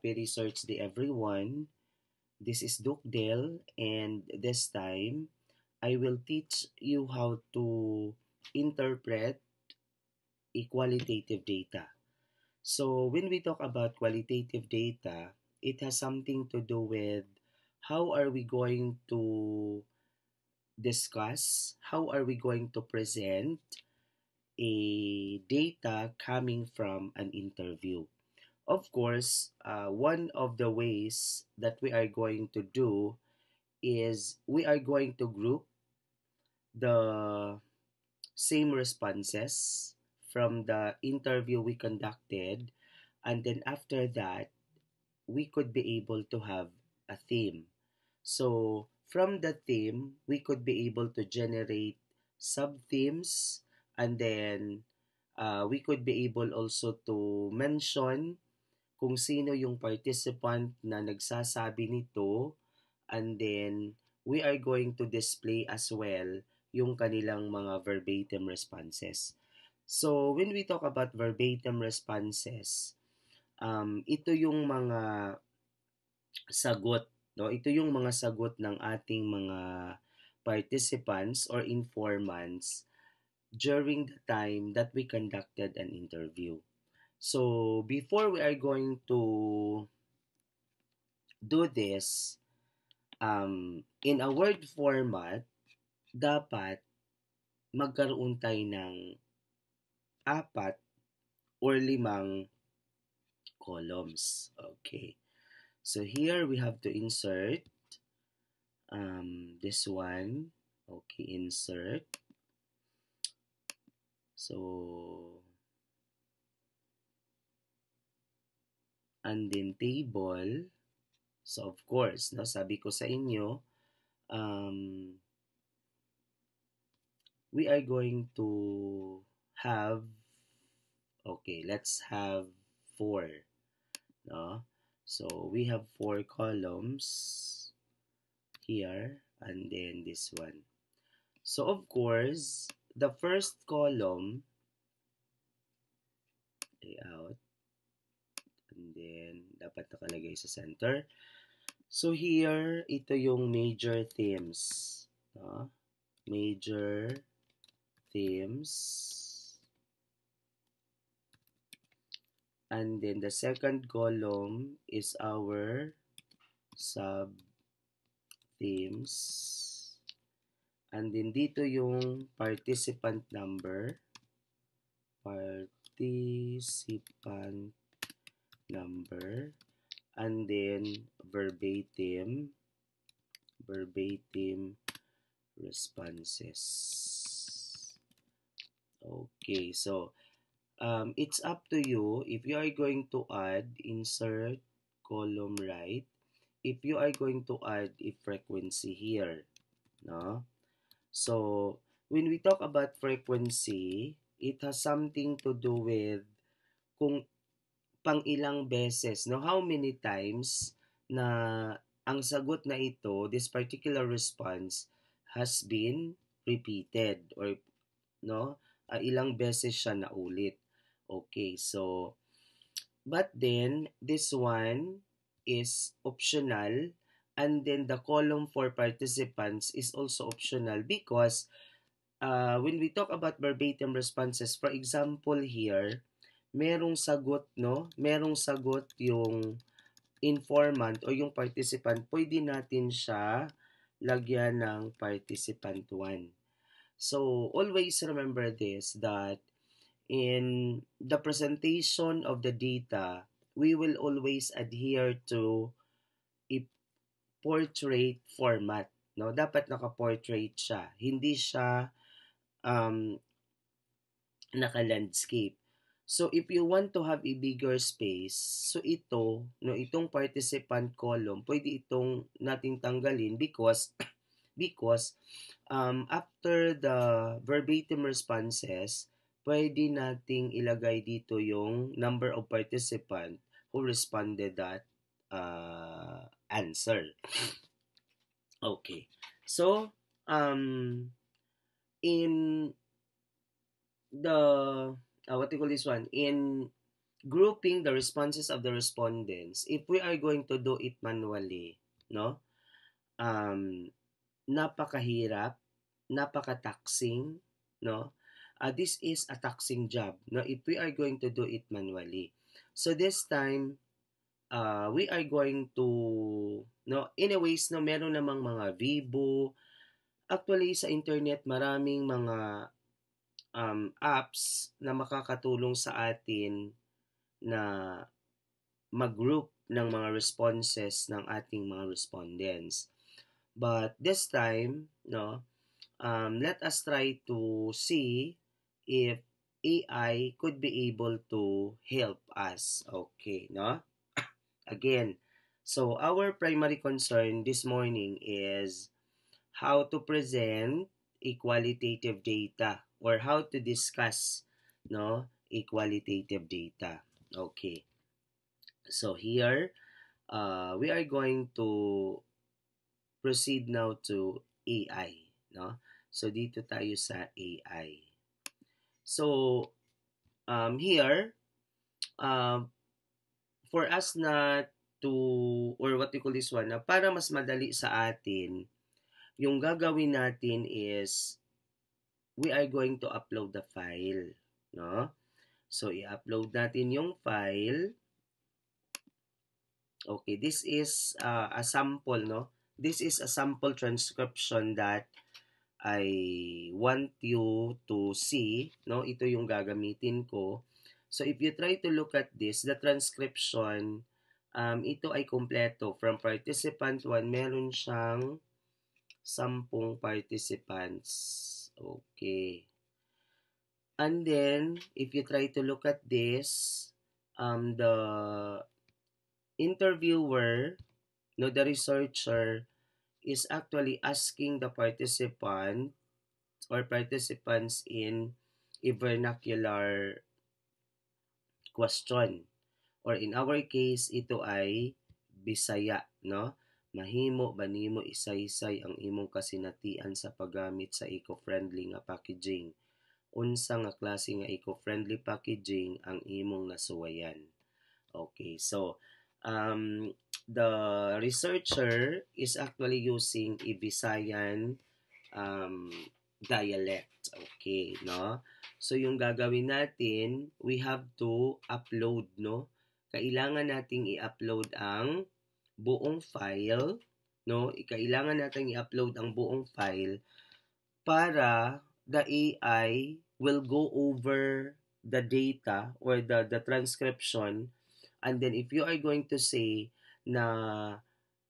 Happy Research Day, everyone. This is Duke Dale, and this time I will teach you how to interpret a qualitative data. So, when we talk about qualitative data, it has something to do with how are we going to discuss, how are we going to present a data coming from an interview. Of course, one of the ways that we are going to do is we are going to group the same responses from the interview we conducted, and then after that, we could be able to have a theme. So, from the theme, we could be able to generate sub themes, and then we could be able also to mention kung sino yung participant na nagsasabi nito, and then we are going to display as well yung kanilang mga verbatim responses. So, when we talk about verbatim responses, ito yung mga sagot, no? Ito yung mga sagot ng ating mga participants or informants during the time that we conducted an interview. So, before we are going to do this, in a word format, dapat magkaroon tayo ng apat or limang columns. Okay. So, here we have to insert this one. Okay, insert. So, and then table. So, of course, no, sabi ko sa inyo, we are going to have, okay, let's have 4, no? So, we have 4 columns here, and then this one. So, of course, the first column, layout, and then dapat nakalagay sa center. So, here, ito yung major themes, no? Major themes. And then the second column is our sub themes. And then dito yung participant number. Participant number. And then verbatim responses. Okay, so it's up to you if you are going to add insert column right, if you are going to add a frequency here, no? So when we talk about frequency, it has something to do with kung pang ilang beses, no, how many times na ang sagot na ito, this particular response has been repeated, or no, ilang beses siya na ulit. Okay, so but then this one is optional, and then the column for participants is also optional because when we talk about verbatim responses, for example here, merong sagot, no? Merong sagot yung informant o yung participant, pwede natin siya lagyan ng participant 1. So, always remember this, that in the presentation of the data, we will always adhere to a portrait format. No? Dapat naka-portrait siya. Hindi siya um, naka-landscape. So, if you want to have a bigger space, so ito, no, itong participant column, pwede itong nating tanggalin because after the verbatim responses, pwede nating ilagay dito yung number of participant who responded that answer. Okay. So, in the what do you call this one? In grouping the responses of the respondents, if we are going to do it manually, no, um, napakahirap, napaka-taxing, no? This is a taxing job, no? If we are going to do it manually. So this time, we are going to, no? Anyways, no, meron namang mga Vibo. Actually, sa internet, maraming mga apps na makakatulong sa atin na mag-group ng mga responses ng ating mga respondents. But this time, no, let us try to see if AI could be able to help us. Okay, no? Again, so our primary concern this morning is how to present a qualitative data or how to discuss, no, a qualitative data. Okay. So here, we are going to proceed now to AI, no? So dito tayo sa AI. So here, um, for us na to, or what you call this one, na para mas madali sa atin, yung gagawin natin is we are going to upload the file, no? So i-upload natin yung file. Okay, this is a sample, no? This is a sample transcription that I want you to see, no? Ito yung gagamitin ko. So if you try to look at this, the transcription, ito ay kompleto. From participant 1, meron siyang 10 participants. Okay. And then, if you try to look at this, the interviewer, no, the researcher, is actually asking the participant or participants in a vernacular question. Or in our case, ito ay Bisaya, no? Mahimo ba nimo isaysay ang imong kasinatian sa paggamit sa eco-friendly nga packaging? Unsa nga klase nga eco-friendly packaging ang imong nasuwayan? Okay, so the researcher is actually using a Visayan um, dialect. Okay, no? So, yung gagawin natin, we have to upload, no? Kailangan nating i-upload ang buong file, no? Kailangan nating i-upload ang buong file para the AI will go over the data or the transcription, and then if you are going to say na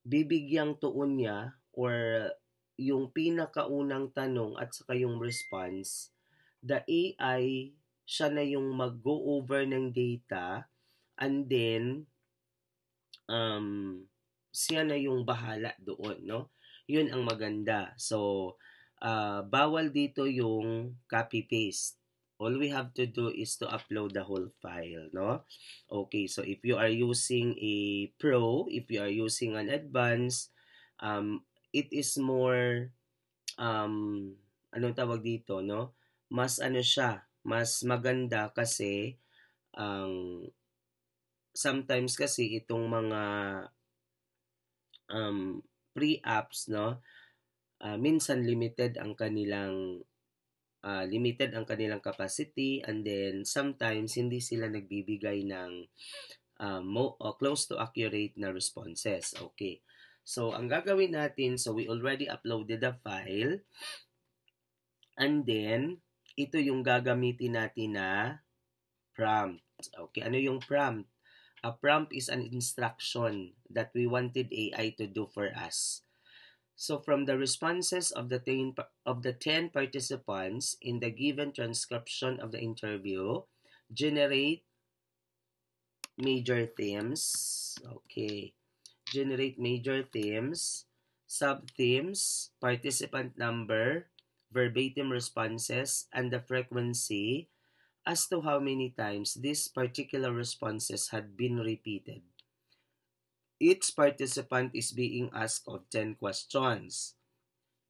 bibigyang tuon niya or yung pinakaunang tanong at saka yung response, the AI siya na yung mag-go over ng data, and then um, siya na yung bahala doon, no? Yun ang maganda. So, bawal dito yung copy-paste. All we have to do is to upload the whole file, no? Okay, so if you are using a pro, if you are using an advanced, it is more, anong tawag dito, no? Mas ano siya, mas maganda kasi ang sometimes kasi itong mga pre-apps, no, minsan limited ang kanilang capacity, and then sometimes hindi sila nagbibigay ng close to accurate na responses. Okay. So, ang gagawin natin, so we already uploaded the file, and then ito yung gagamitin natin na prompt. Okay, ano yung prompt? A prompt is an instruction that we wanted AI to do for us. So from the responses of the 10 participants in the given transcription of the interview, generate major themes. Okay. Generate major themes, sub-themes, participant number, verbatim responses, and the frequency as to how many times these particular responses had been repeated. Each participant is being asked of 10 questions.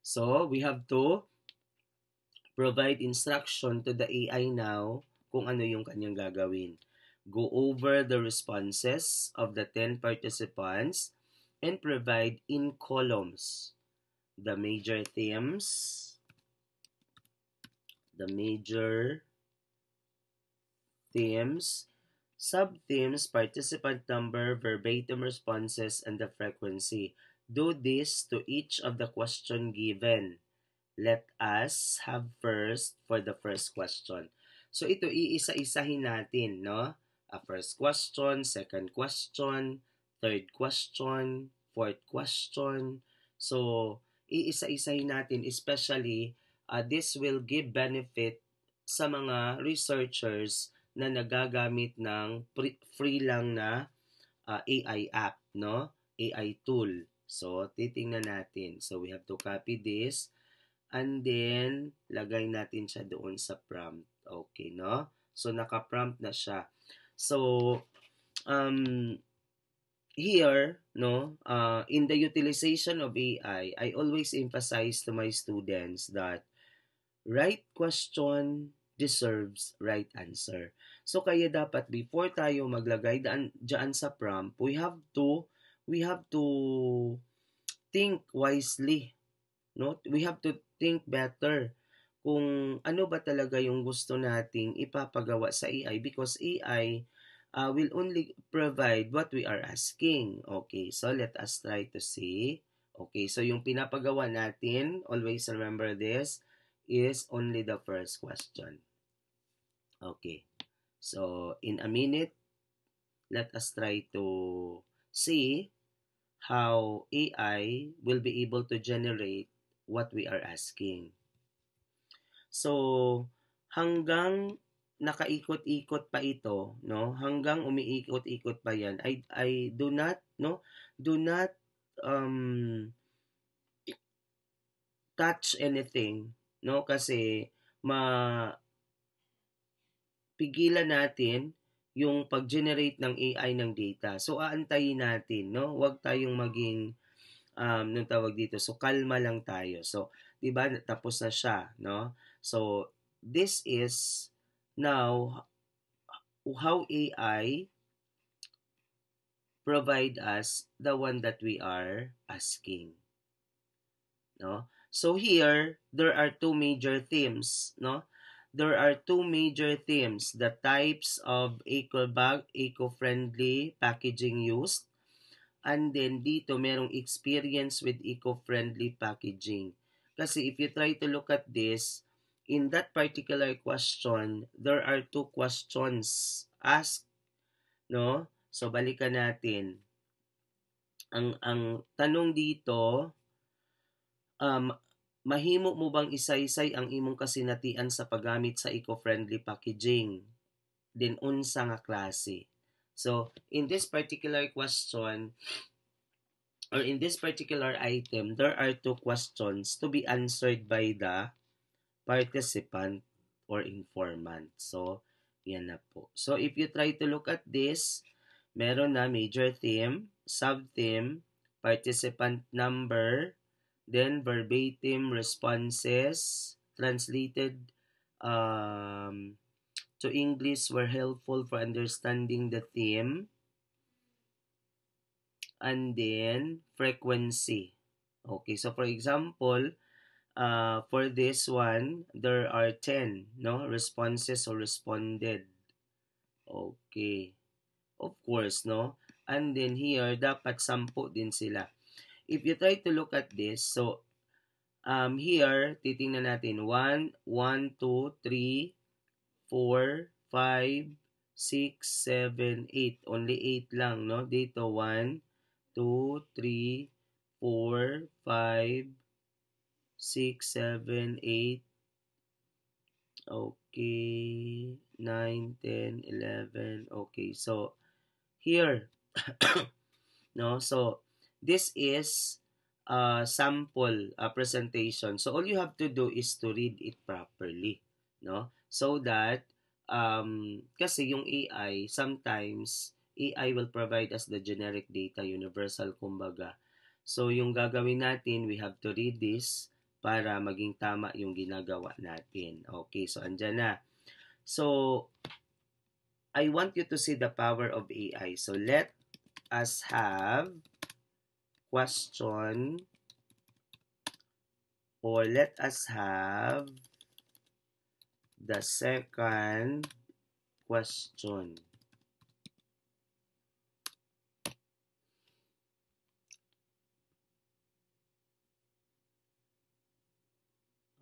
So, we have to provide instruction to the AI now kung ano yung kanyang gagawin. Go over the responses of the 10 participants and provide in columns the major themes, the major themes, sub-themes, participant number, verbatim responses, and the frequency. Do this to each of the question given. Let us have first for the first question. So ito, iisa-isahin natin, no? A first question, second question, third question, fourth question. So, iisa-isahin natin, especially, this will give benefit sa mga researchers na nagagamit ng free lang na AI app, no? AI tool. So, titingnan natin. So, we have to copy this and then lagay natin siya doon sa prompt. Okay, no? So, naka-prompt na siya. So, um, here, no, in the utilization of AI, I always emphasize to my students that right question deserves right answer. So kaya dapat before tayo maglagay dyan sa prompt, we have to think wisely, no? We have to think better kung ano ba talaga yung gusto nating ipapagawa sa AI because AI will only provide what we are asking. Okay, so let us try to see. Okay, so yung pinapagawa natin, always remember this, is only the first question. Okay, so in a minute, let us try to see how AI will be able to generate what we are asking. So, hanggang nakaikot-ikot pa ito, no? Hanggang umiikot-ikot pa 'yan. I do not, no? Do not um touch anything, no? Kasi pigilan natin yung pag-generate ng AI ng data. So, aantayin natin, no? Huwag tayong maging nung tawag dito. So, kalma lang tayo. So, 'di ba, tapos na siya, no? So, this is now how AI provide us the one that we are asking, no? So here there are two major themes, no? There are two major themes, the types of eco-friendly packaging used, and then dito merong experience with eco-friendly packaging. Kasi if you try to look at this, in that particular question, there are two questions asked, no? So balikan natin. Ang tanong dito, um, mahimo mo bang isaysay ang imong kasinatian sa paggamit sa eco-friendly packaging? Then unsa nga klase? So, in this particular question, or in this particular item, there are two questions to be answered by the participant or informant. So, yan na po. So, if you try to look at this, meron na major theme, sub-theme, participant number, then verbatim responses, translated to English were helpful for understanding the theme, and then frequency. Okay, so for example, for this one, there are 10, no, responses or responded. Okay. Of course, no? And then here, dapat 10 din sila. If you try to look at this, so here, titingnan natin 1, 1, 2, 3, 4, 5, 6, 7, 8. Only 8 lang, no? Dito 1, 2, 3, 4, 5, 6, 7, 8. Okay. 9, 10, 11. Okay. So, here, no? So, this is a sample presentation. So, all you have to do is to read it properly, no? So that, kasi yung AI, sometimes, AI will provide us the generic data, universal kumbaga. So, yung gagawin natin, we have to read this para maging tama yung ginagawa natin. Okay, so andyan na. So, I want you to see the power of AI. So let us have question, or let us have the second question.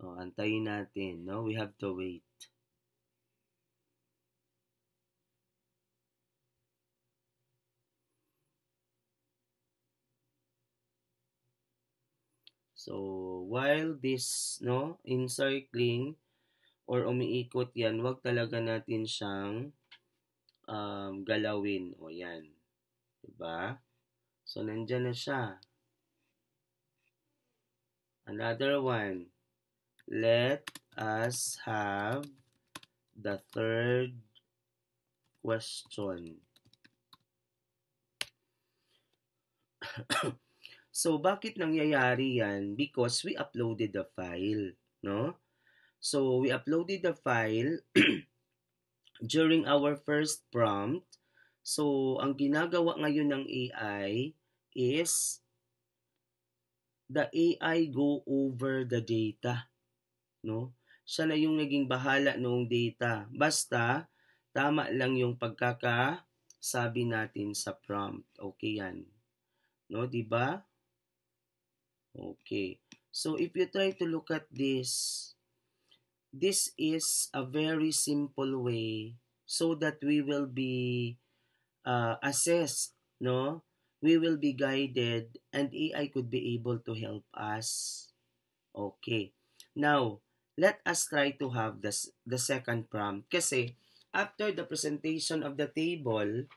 Antayin natin, no? We have to wait. So, while this, no, encircling or umiikot yan, wag talaga natin siyang galawin. O yan. Diba? So, nandyan na siya. Another one. Let us have the third question. So, bakit nangyayari yan? Because we uploaded the file, no? So, we uploaded the file during our first prompt. So, ang ginagawa ngayon ng AI is the AI go over the data, no? Siya na yung naging bahala noong data. Basta, tama lang yung pagkakasabi natin sa prompt. Okay yan. No, di ba? Okay. So, if you try to look at this, this is a very simple way so that we will be assessed, no? We will be guided and AI could be able to help us. Okay. Now, let us try to have the second prompt. Kasi, after the presentation of the table,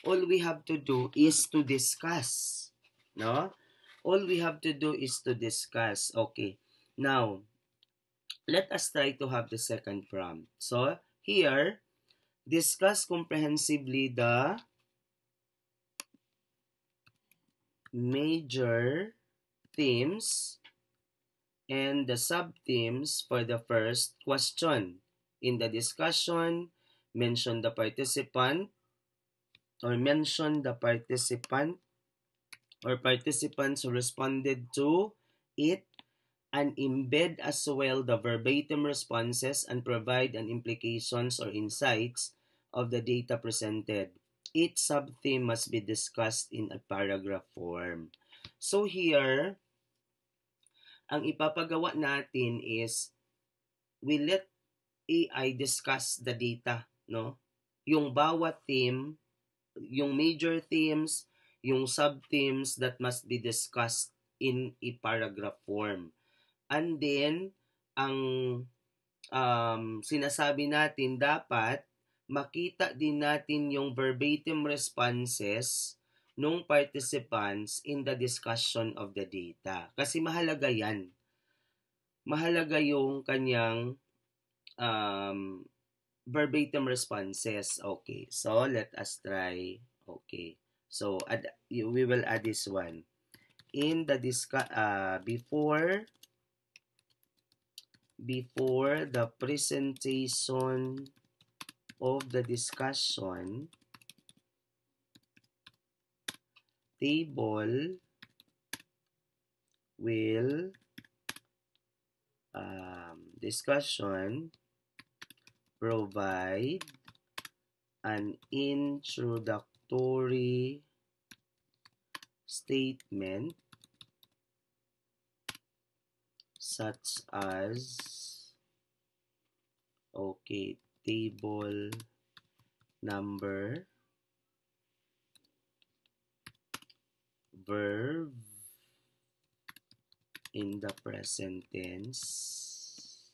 all we have to do is to discuss. No? All we have to do is to discuss. Okay. Now, let us try to have the second prompt. So, here, discuss comprehensively the major themes and the sub-themes for the first question. In the discussion, mention the participant or participants who responded to it, and embed as well the verbatim responses and provide an implications or insights of the data presented. Each sub-theme must be discussed in a paragraph form. So here, ang ipapagawa natin is we let AI discuss the data, no? Yung bawat theme, yung major themes, yung sub-themes that must be discussed in a paragraph form. And then, ang sinasabi natin dapat makita din natin yung verbatim responses nung participants in the discussion of the data. Kasi mahalaga yan. Mahalaga yung kanyang verbatim responses. Okay, so let us try. Okay, so we will add this one. In the before the presentation of the discussion table will discussion provide an introductory statement such as okay, table number, verb in the present tense,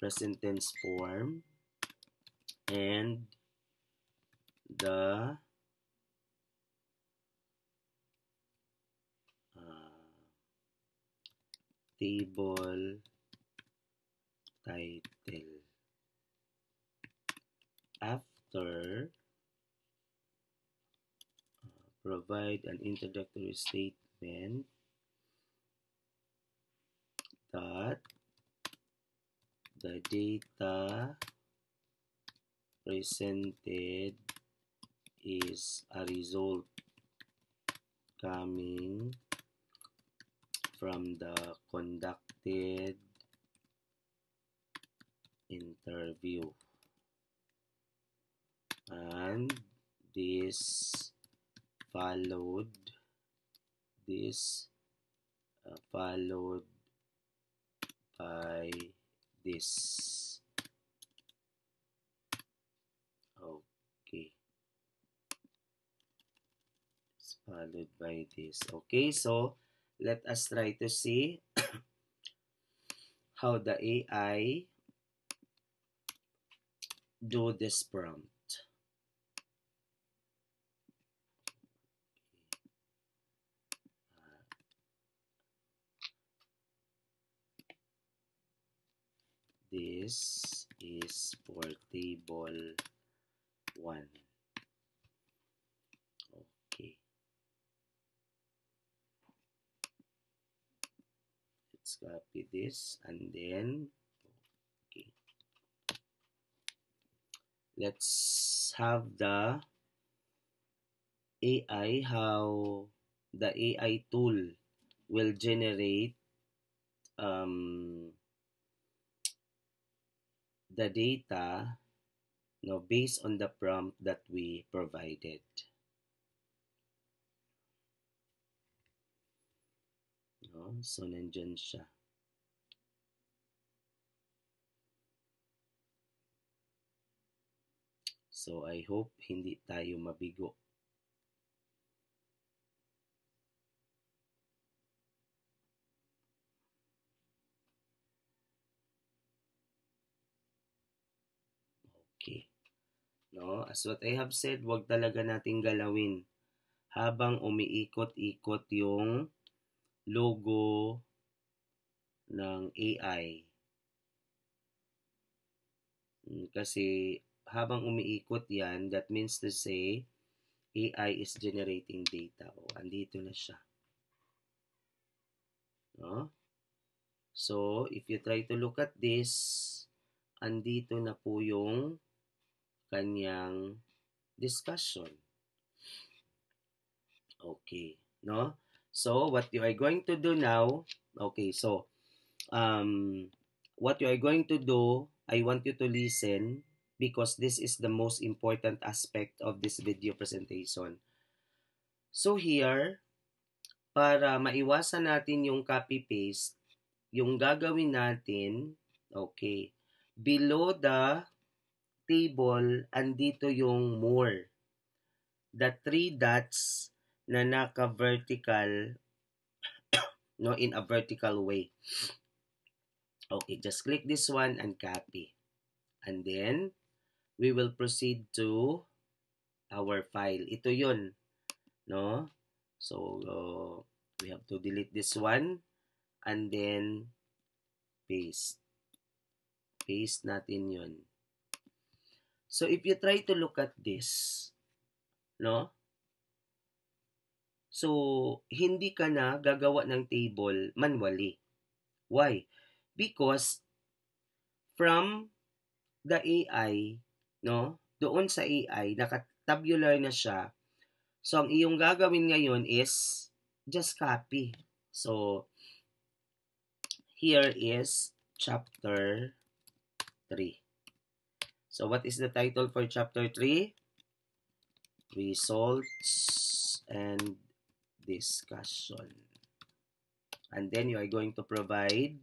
present tense form, and the table title. After, provide an introductory statement that the data presented is a result coming from the conducted interview, and this followed this followed by this. Okay, it's followed by this. Okay, so let us try to see how the AI do this prompt. This is for table 1. Okay. Let's copy this and then, okay. Let's have the AI, how the AI tool will generate the data, based on the prompt that we provided. So, nandyan siya. So, I hope hindi tayo mabigo. Okay. As what I have said, wag talaga nating galawin habang umiikot-ikot yung logo ng AI. Kasi habang umiikot yan, that means to say, AI is generating data. Andito na siya. So, if you try to look at this, andito na po yung kanyang discussion. Okay. So, what you are going to do now, okay, so, what you are going to do, I want you to listen because this is the most important aspect of this video presentation. So here, para maiwasan natin yung copy-paste, yung gagawin natin, okay, below the table, andito yung more. The 3 dots na naka-vertical, in a vertical way. Okay, just click this one and copy. And then, we will proceed to our file. Ito yun. So, we have to delete this one and then paste. Paste natin yun. So, if you try to look at this, so, hindi ka na gagawa ng table manually. Why? Because from the AI, doon sa AI, naka-tabular na siya. So, ang iyong gagawin ngayon is just copy. So, here is chapter 3. So, what is the title for chapter 3? Results and discussion. And then you are going to provide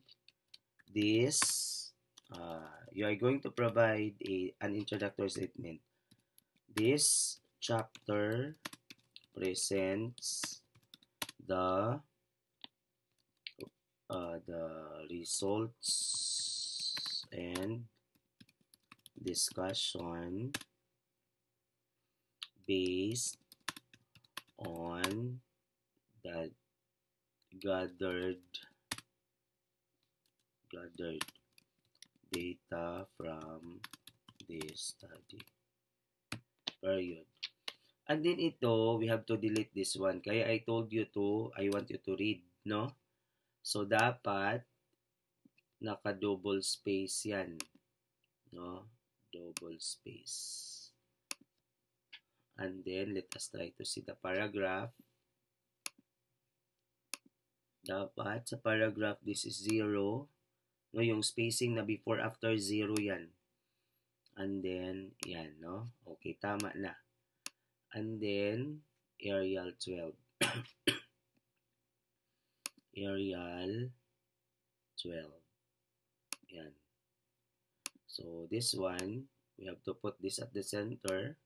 this, you are going to provide an introductory statement. This chapter presents the results and discussion based on the gathered data from this study. Period. And then ito, we have to delete this one. Kaya I told you to, I want you to read, So, dapat naka-double space yan, double space. And then, let us try to see the paragraph. Dapat sa paragraph, this is 0. No, yung spacing na before, after 0 yan. And then, yan, no? Okay, tama na. And then, Arial 12. Arial 12. Yan. So, this one, we have to put this at the center.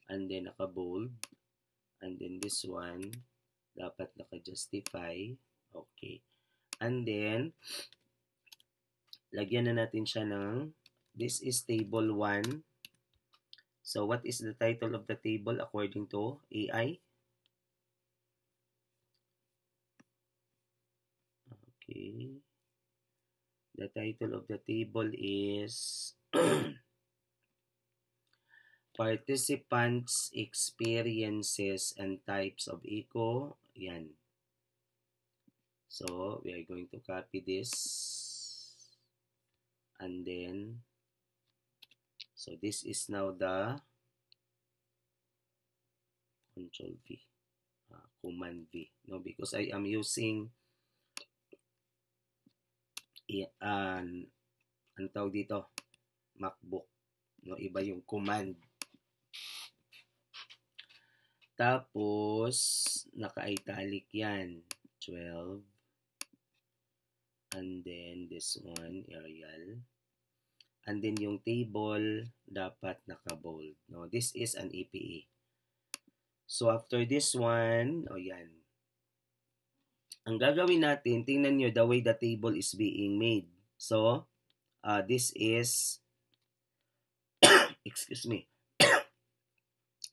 And then, naka-bold. And then, this one, dapat naka-justify. Okay. And then, lagyan na natin siya ng, this is table 1. So, what is the title of the table according to AI? Okay. The title of the table is Participants' Experiences and Types of Eco. Yan. So, we are going to copy this. And then, so this is now the Control V. Command V. No, because I am using ang tawag dito, MacBook. No, iba yung command. Tapos, naka-italic yan. 12. And then, this one, Arial. And then, yung table, dapat naka-bold. No, this is an APA. So, after this one, yan. Ang gagawin natin, tingnan nyo the way the table is being made. So, this is, excuse me,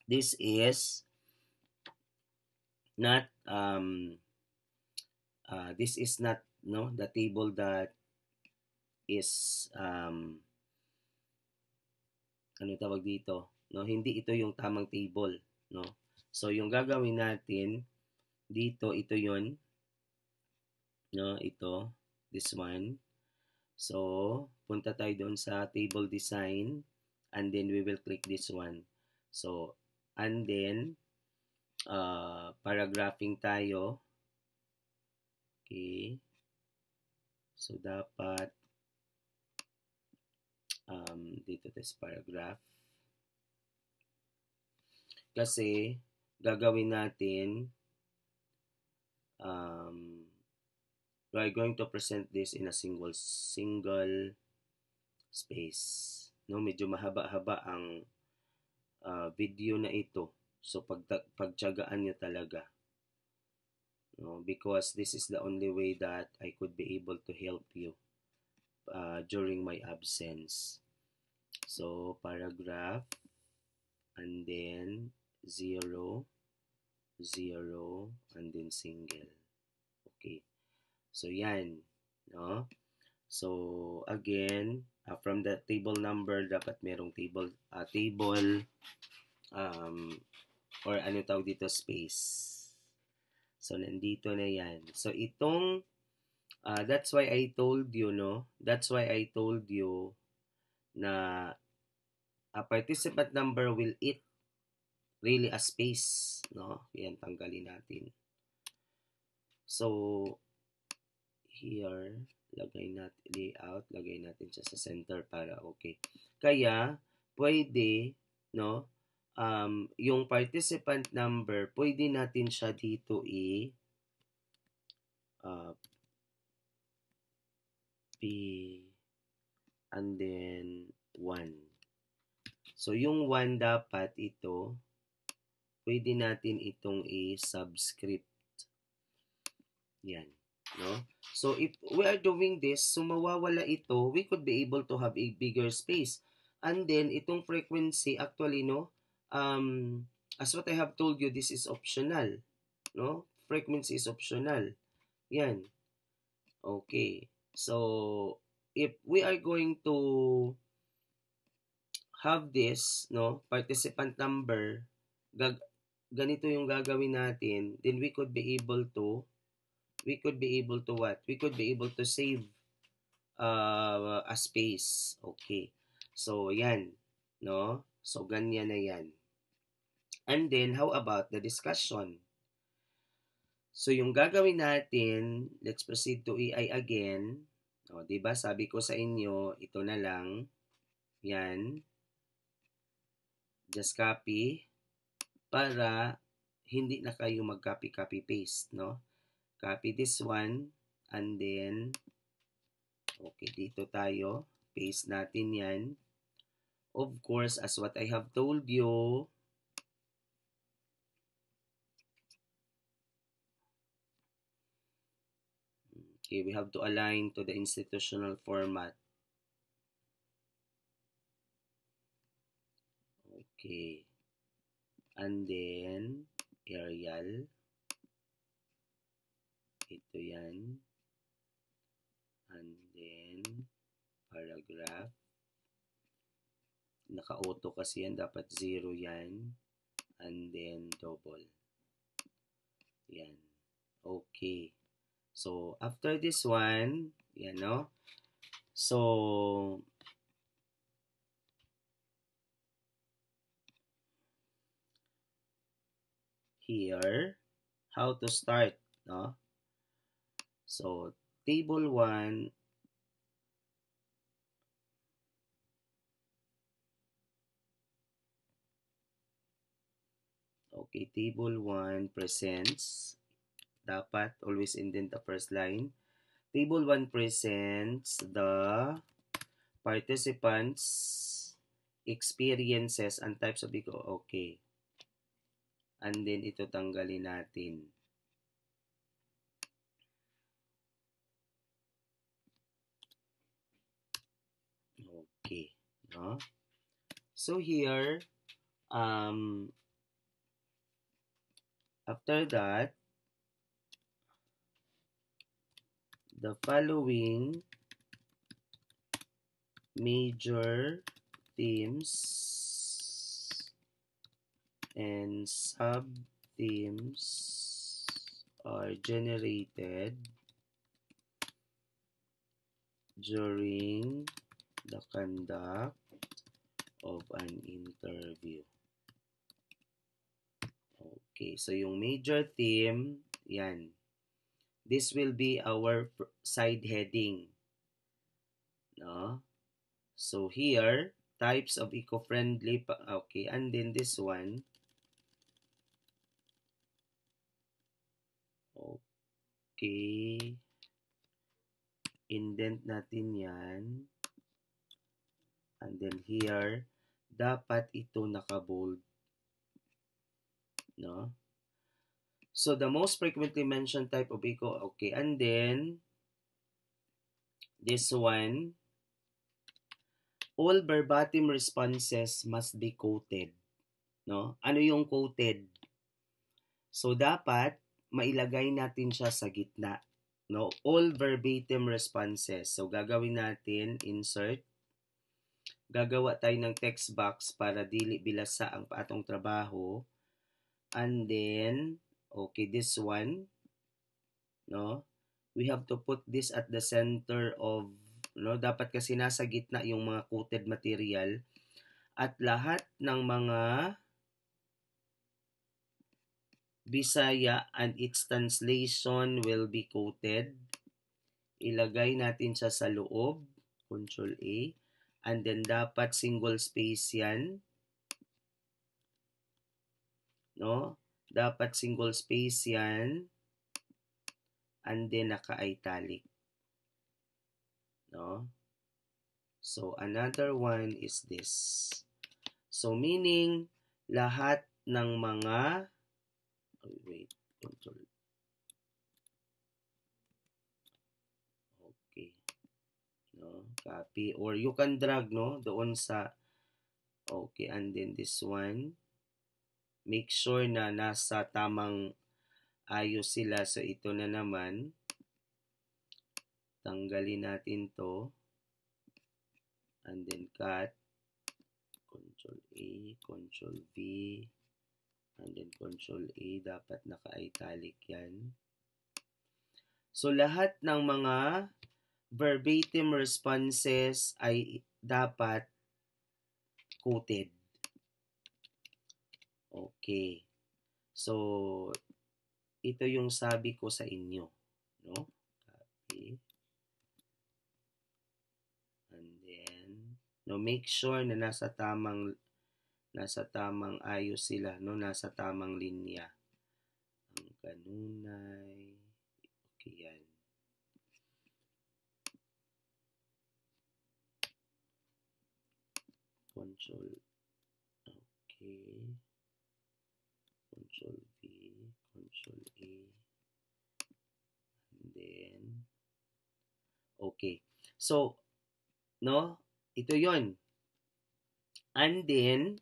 this is not, this is not, no, the table that is, ano tawag dito, no, hindi ito yung tamang table, no. So, yung gagawin natin, dito, ito yon, no, ito, this one. So, punta tayo doon sa table design, and then we will click this one. So, and then, paragraphing tayo. Okay. So, dapat, dito this paragraph. Kasi, gagawin natin, we are going to present this in a single space. No, medyo mahaba-haba ang video na ito. So, pagtiyagaan nyo talaga. No, because this is the only way that I could be able to help you during my absence. So, paragraph, and then 0, 0, and then single. Okay. So, yan. No? So, again, from the table number, dapat merong table, or ano tawag dito, space. So, nandito na yan. So, itong, that's why I told you, no? That's why I told you na a participant number will eat really a space, no? Yan, tanggalin natin. So, here, lagay natin layout, lagay natin siya sa center para okay. Kaya, pwede, no? Yung participant number, pwede natin siya dito P and then 1. So, yung 1 dapat ito, pwede natin itong i-subscript. Yan. No? So, if we are doing this, so mawawala ito, we could be able to have a bigger space. And then, itong frequency, actually, no, as what I have told you, this is optional. No? Frequency is optional. Yan. Okay. So, if we are going to have this, no, participant number, ganito yung gagawin natin, then we could be able to what? We could be able to save a space. Okay. So, yan. No? So, ganyan na yan. And then, how about the discussion? So, yung gagawin natin, let's proceed to AI again. O, diba? Sabi ko sa inyo, ito na lang. Yan. Just copy para hindi na kayo mag-copy paste, no? Copy this one and then okay, dito tayo. Paste natin 'yan. Of course, as what I have told you, okay, we have to align to the institutional format. Okay. And then Arial. Ito 'yan. And then paragraph. Naka-auto kasi yan. Dapat 0 yan. And then double. Yan. Okay. So, after this one, yan, no? So, here, how to start, no? So, table 1, okay, table 1 presents, dapat always indent the first line. Table 1 presents the participants' experiences and types of ego. Okay. And then, ito tanggalin natin. Okay. No? So, here, after that, the following major themes and sub-themes are generated during the conduct of an interview. Okay, so yung major theme, yan. This will be our side heading. No? So here, types of eco-friendly, okay, and then this one, okay, indent natin yan, and then here, dapat ito naka-bold, no? So the most frequently mentioned type of eco, okay, and then this one, all verbatim responses must be quoted, no? Ano yung quoted? So dapat mailagay natin siya sa gitna, no? All verbatim responses. So gagawin natin insert. Gagawa tayo ng text box para dili bilasa ang atong trabaho. And then okay, this one, no? We have to put this at the center of, no? Dapat kasi nasa gitna yung mga quoted material at lahat ng mga Bisaya and its translation will be quoted. Ilagay natin siya sa loob, Control A, and then dapat single space yan, no? Dapat single space yan, and then naka-italic, no? So another one is this. So meaning lahat ng mga control. Okay. No, copy or you can drag, no, doon sa okay, and then this one, make sure na nasa tamang ayos sila. So ito na naman, tanggalin natin to, and then cut, Control A, Control V, and then Control A, dapat naka-italic yan. So lahat ng mga verbatim responses ay dapat quoted. Okay. So, ito yung sabi ko sa inyo. No? Copy. And then, no, make sure na nasa tamang ayos sila, no? Nasa tamang linya. Ang kanunay. Okay, yan. Control. Okay. Control V. Control A. And then, okay. So, no? Ito yon. And then,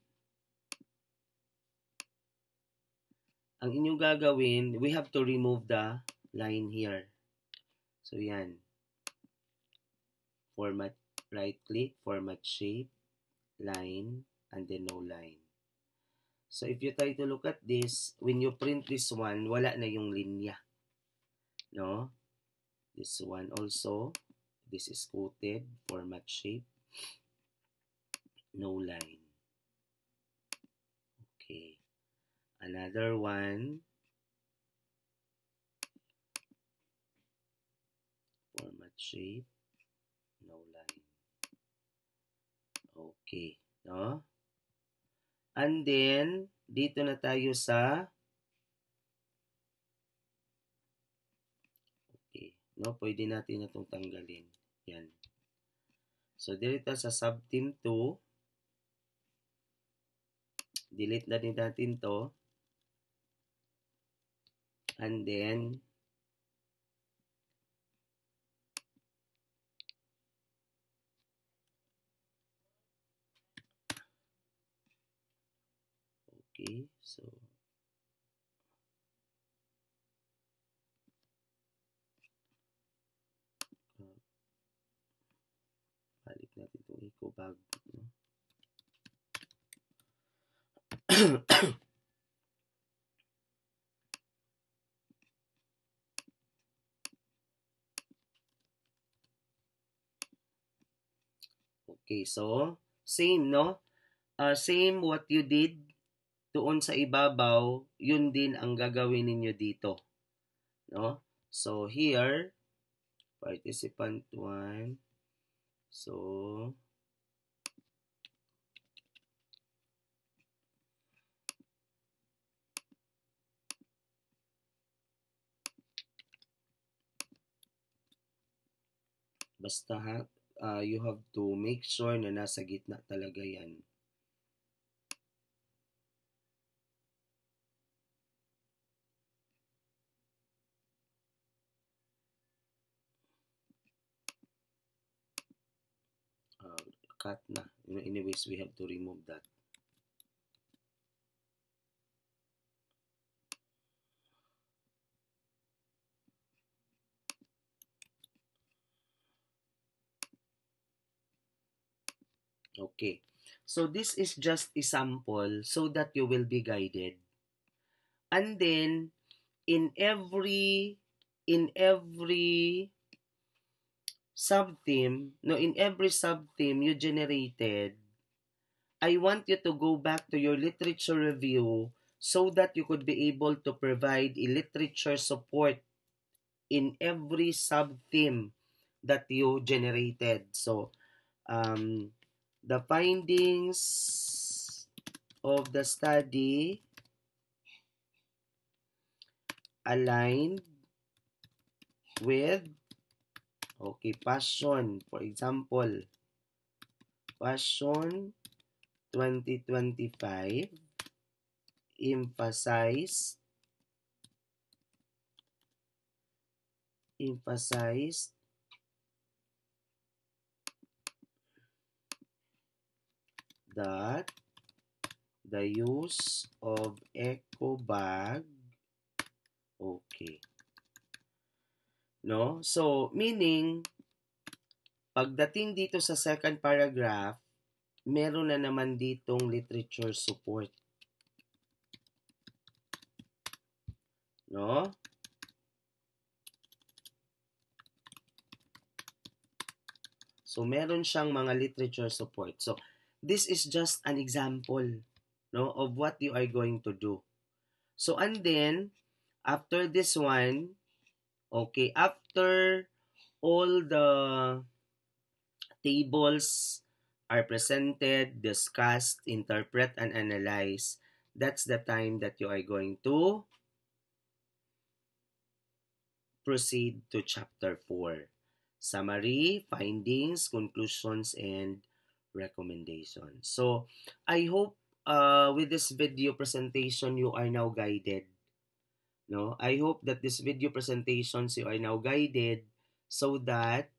ang inyong gagawin, we have to remove the line here. So, yan. Format, right-click, format shape, line, and then no line. So, if you try to look at this, when you print this one, wala na yung linya. No? This one also, this is quoted, format shape, no line. Okay. Another one, format shape, no line. Okay. No? And then, dito na tayo sa okay. No? Pwede natin na itong tanggalin. Yan. So, dito sa subteam 2, delete na din natin to. And then, okay. So, balik natin itong eco bag. No? Okay, so, same, no? Same what you did doon sa ibabaw, yun din ang gagawin ninyo dito. No? So, here, participant 1. So, basta you have to make sure na nasa gitna talaga yan. Cut na. Anyways, we have to remove that. Okay. So, this is just a sample so that you will be guided. And then, in every subtheme, no, in every subtheme you generated, I want you to go back to your literature review so that you could be able to provide a literature support in every subtheme that you generated. So, the findings of the study aligned with, okay, passion. For example, passion 2025 emphasized that the use of eco bag, okay, no? So, meaning, pagdating dito sa second paragraph, meron na naman ditong literature support. No? So, meron siyang mga literature support. So, this is just an example, no, of what you are going to do. So, and then, after this one, okay, after all the tables are presented, discussed, interpret, and analyze, that's the time that you are going to proceed to chapter 4. Summary, findings, conclusions, and recommendations. So, I hope with this video presentation, you are now guided. No, I hope that this video presentations you are now guided so that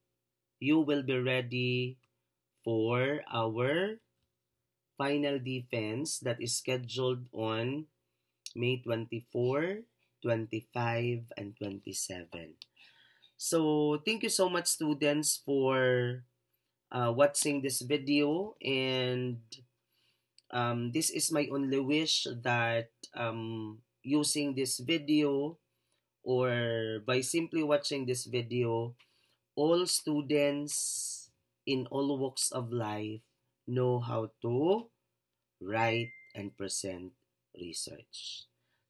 you will be ready for our final defense that is scheduled on May 24, 25, and 27. So, thank you so much, students, for watching this video. And this is my only wish that using this video or by simply watching this video, all students in all walks of life know how to write and present research.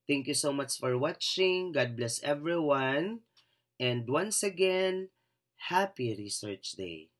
Thank you so much for watching. God bless everyone. And once again, happy Research Day.